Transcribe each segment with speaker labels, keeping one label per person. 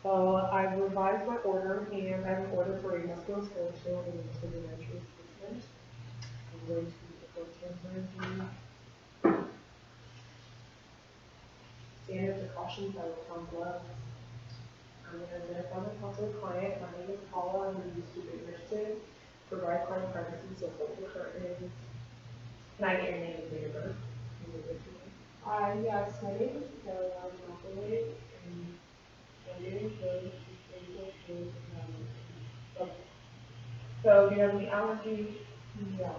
Speaker 1: I've revised my order and I have an order for a musculoskeletal and integumentary treatment. I'm going to perform temporary standard precautions. I will put on gloves. I'm going to identify my possible client. My name is Paula. I'm going to use stupid interested. Provide client privacy, so what the current is. Can I get your name and date of birth?
Speaker 2: Yes, my name is Kelly. I'm an athlete, and my name is Rose.
Speaker 1: Okay. So, do you have any allergies?
Speaker 2: No.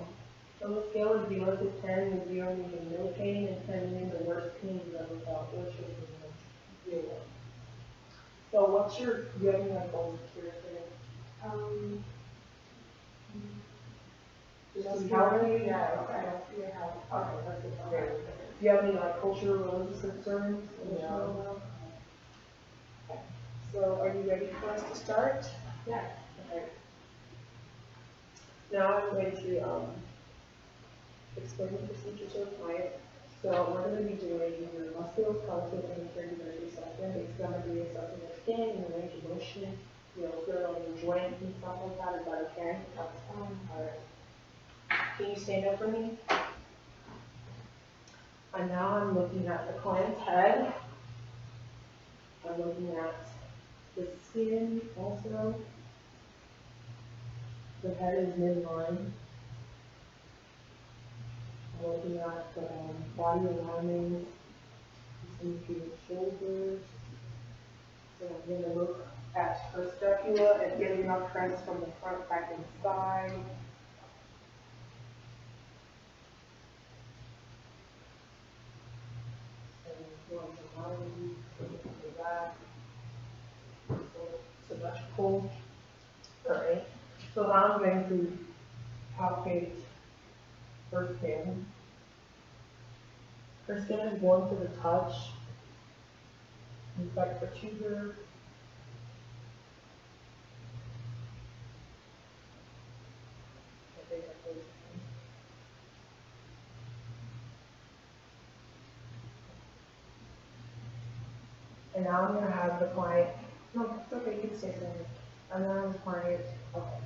Speaker 1: So, on the scale of 0 to 10, with 0 meaning no pain and 10 meaning the worst pain you've ever felt, what's your opinion? 0. So, do you have any like goals for your today? Just to be healthy?
Speaker 2: Yeah,
Speaker 1: Okay.
Speaker 2: yeah, health.
Speaker 1: Okay, that's good. Okay. Do you have any like cultural religious concerns?
Speaker 2: No.
Speaker 1: Okay. So, are you ready for us to start?
Speaker 2: Yes.
Speaker 1: Okay. Now I'm going to explain the procedure to the client. So we're going to be doing your musculoskeletal and integumentary assessment. It's going to be assessing your skin and your range of motion, feel on your joints and stuff like that. Is that okay?
Speaker 2: That's fine.
Speaker 1: All right. Can you stand up for me? And now I'm looking at the client's head. I'm looking at the skin also. The head is midline. I'm looking at the body alignment. You see the shoulders. So I'm going to look at her scapula and getting enough press from the front, back, and side. And going to body, the back, symmetrical. All right. So now I'm going to palpate her skin. Her skin is warm to the touch. Inspect the tuber. And now I'm going to have the client, no, it's okay, you can stay there. And then the client, okay.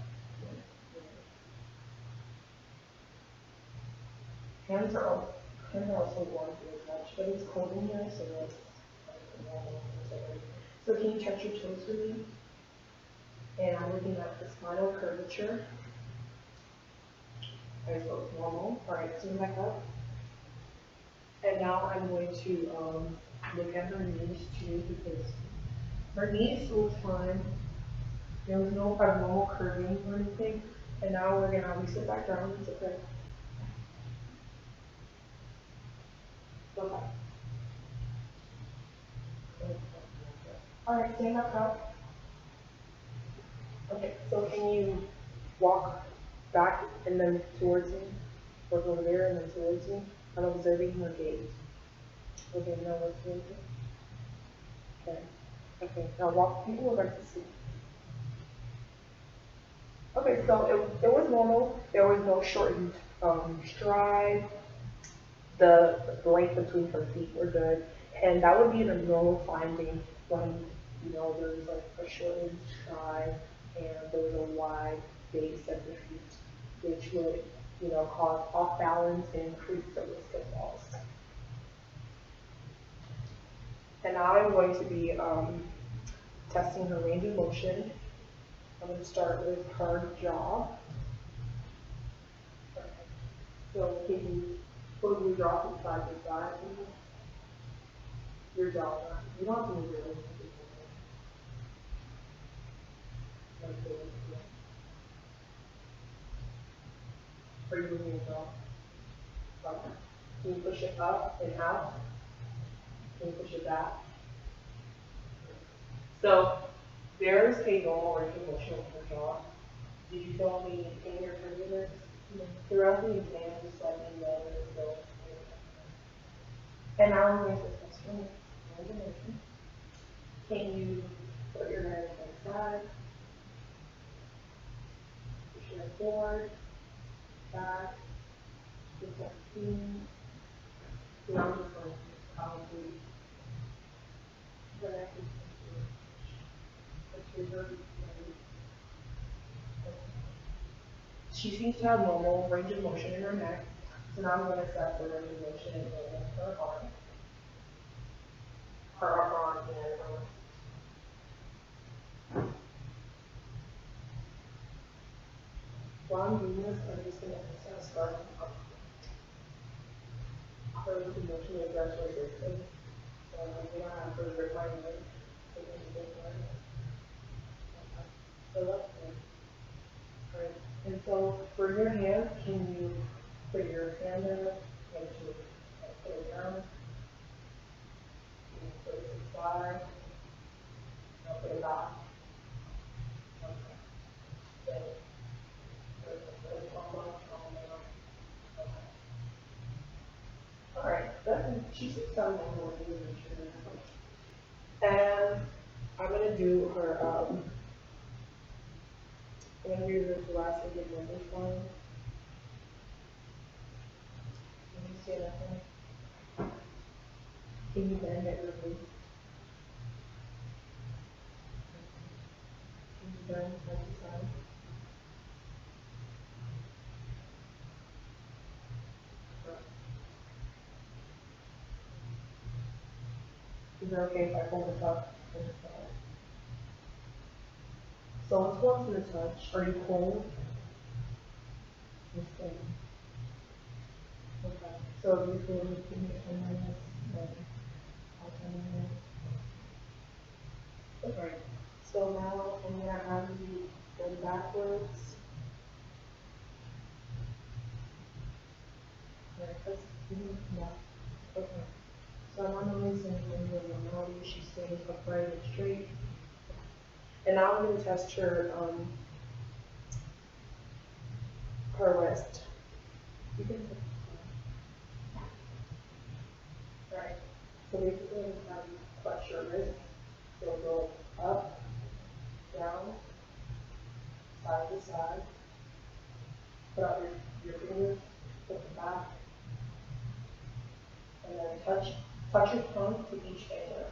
Speaker 1: Hands are also warm to the touch, but it's cold in here, so that's normal. So can you touch your toes for me? And I'm looking at the spinal curvature. Okay, so it's normal. All right, stand back up. And now I'm going to look at her knees too, because her knees was fine. There was no abnormal curving or anything. And now we're gonna sit back down. It's okay. Okay. All right, stand back up. Okay, so can you walk back and then towards me, or over there and then towards me? I'm observing her gaze. Okay, now look towards me. Okay. Okay, now walk people over to see. Okay, so it was normal. There was no shortened stride. The length between her feet were good, and that would be a normal finding when there was like a shortened stride and there was a wide base at the feet, which would cause off balance and increase the risk of falls. And now I'm going to be testing her range of motion. I'm going to start with her jaw. Okay. So can you put your jaw from side to side? Your jaw. You don't have to move your lips. Like this. Are you moving your jaw? Okay. Can you push it up and out? Can you push it back? So there's a normal range of motion with her jaw. Did you feel any pain or tenderness? Throughout the exam, just let me know that it's still. And now I'm going to test your range of motion. Can you put your hand to the side? Push your head forward, back, with that feeling. Now I'm just going to probably the neck is She seems to have normal range of motion in her neck. So now I'm going to assess the range of motion in her upper arm and while I'm doing this, I'm just going to assess her range of motion and address resistance. So I'm going to have her grip my leg. So that's good. Right. And so for your hands, can you put your hand in it and to put it down? Can you put it to the side? Now put it back. Okay. Then there's one more. Okay. All right. She should sound like more than and I'm gonna do her. I'm gonna do the thoracic and lumbar spine. Can you see that one? Can you bend at your waist? Can you bend side to side? Is it okay if I hold this up to the side? So let's go to the touch. Are you cold? Just stay. Okay. So if you feel me, give me 10 minutes, then I'll 10 minutes. Okay. So now I'm gonna have you go backwards. Right, yeah. Okay. So I'm on the listen when you're normality, she stays upright and straight. And now I'm going to test her wrist. You can right. So basically, I'm have you flex your wrist. So go up, down, side to side. Put out your fingers, put them back, and then touch your thumb to each finger.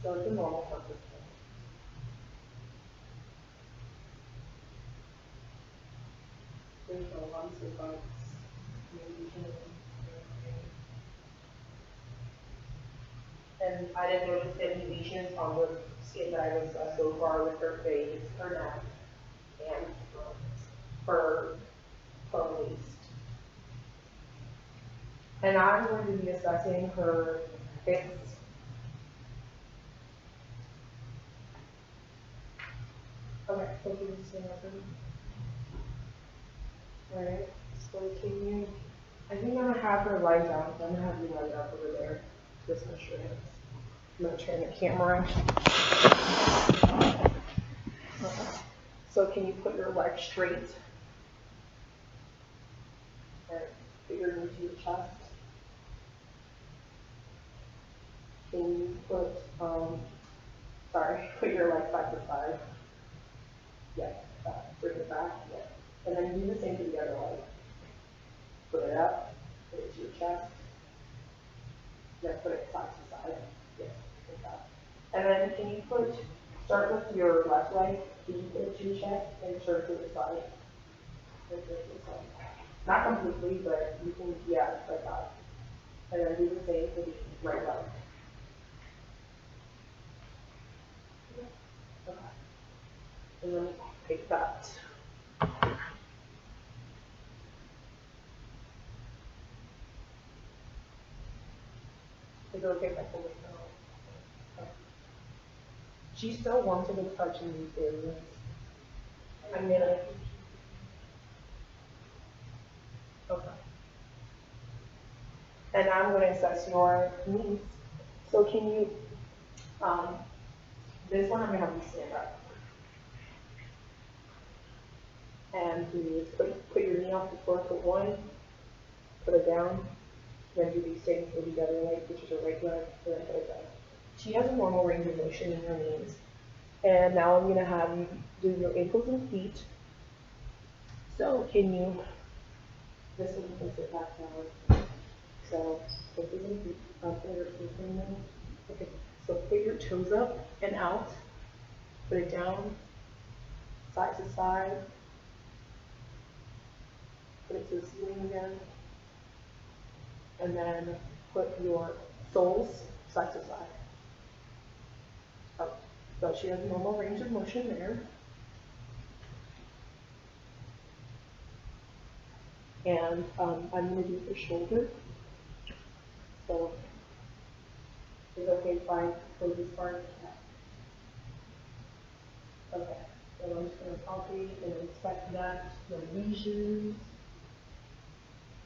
Speaker 1: So it's a normal purpose. There's no lumps or bumps. And I didn't notice any lesions on the skin that I was so far with her face, her neck, and her waist. And I'm going to be assessing her hips. Okay, so can you stand up? Alright, so can you, I think I'm going to have her lie down. I'm going to have you lie down over there. Just measure your hips. I'm going to turn the camera. Okay. So can you put your leg straight? And put your knee to your chest. Can you put your leg side to side? Yes, bring it back, yes. And then do the same to the other leg. Put it up, put it to your chest. Then put it side to side. Yes, like that. And then can you start with your left leg, can you put it to your chest and turn to the side? Not completely, but you can, yeah, like that. And then do the same for the right leg. Okay. And then take that. Is it okay if I pull this out? Okay. She still wanted to touch in these areas. I'm gonna. Okay. And I'm going to assess your knees. So can you, this one I'm going to have you stand up. And can you put your knee off the floor, put one, put it down, then do these things with the other leg, which is your right leg, and then put it down. She has a normal range of motion in her knees. And now I'm going to have you do your ankles and feet. So can you, this one you can sit back down. So this is going to be up there. Okay, so put your toes up and out. Put it down, side to side. Put it to the ceiling again. And then put your soles side to side. Up. So she has normal range of motion there. And I'm going to do the shoulder. So it's okay if I close this part? Okay. So I'm just going to palpate and inspect that. No lesions,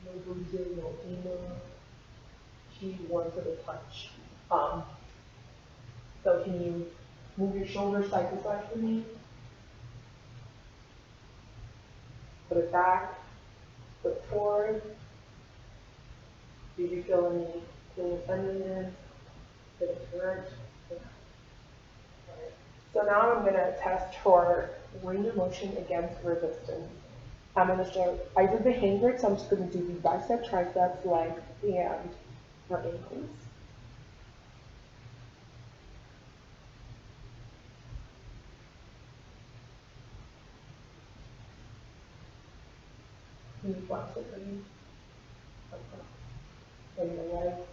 Speaker 1: no bruising, no edema. She wants it to touch. So can you move your shoulder side to side for me? Put it back. Put forward. Did you feel any tenderness? Did it hurt? Yeah. Right. So now I'm going to test for range of motion against resistance. I'm going to start, I did the hang grip, so I'm just going to do the bicep, triceps, legs, and our ankles. Can you flex it for me? Okay. And the legs.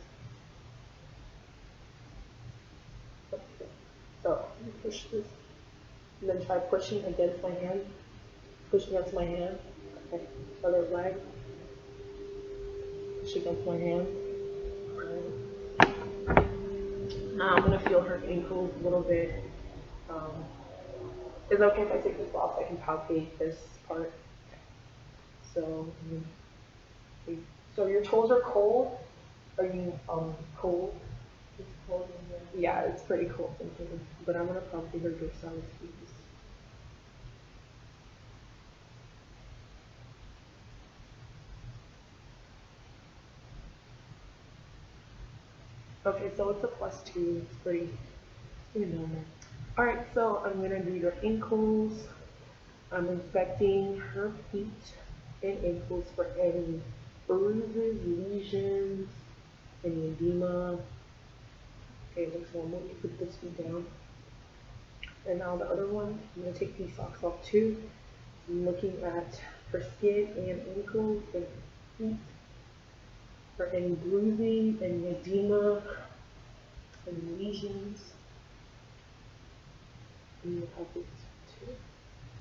Speaker 1: Okay. So push this, and then try pushing against my hand. Push against my hand. Okay. Other leg. Push against my hand. Now I'm gonna feel her ankles a little bit. Is it okay if I take this off? I can palpate this part. So, so your toes are cold. Are you cold?
Speaker 2: It's cold in there.
Speaker 1: Yeah, it's pretty cold. But I'm gonna palpate her dorsalis piece. Okay, so it's a +2. It's pretty normal. All right, so I'm gonna do your ankles. I'm inspecting her feet and ankles for any bruises, lesions, any edema. Okay, it looks normal. You put this feet down. And now the other one, I'm gonna take these socks off too. I'm looking at her skin and ankles and feet for any bruising, any edema, any lesions. And you have this too.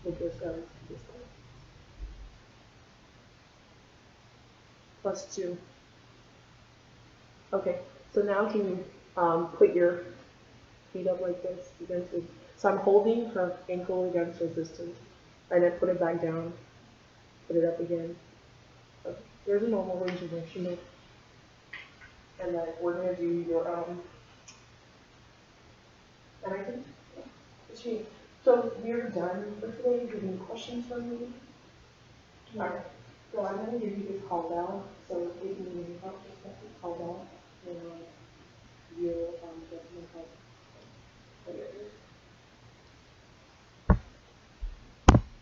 Speaker 1: With your cells, this one. +2. Okay, so now can you put your feet up like this against it? So I'm holding her ankle against resistance, and then put it back down. Put it up again. Okay. There's a normal range of motion. And then we're gonna do your and I think so we're done for today. Do you have any questions for me? Alright. So I'm gonna give you this call down. So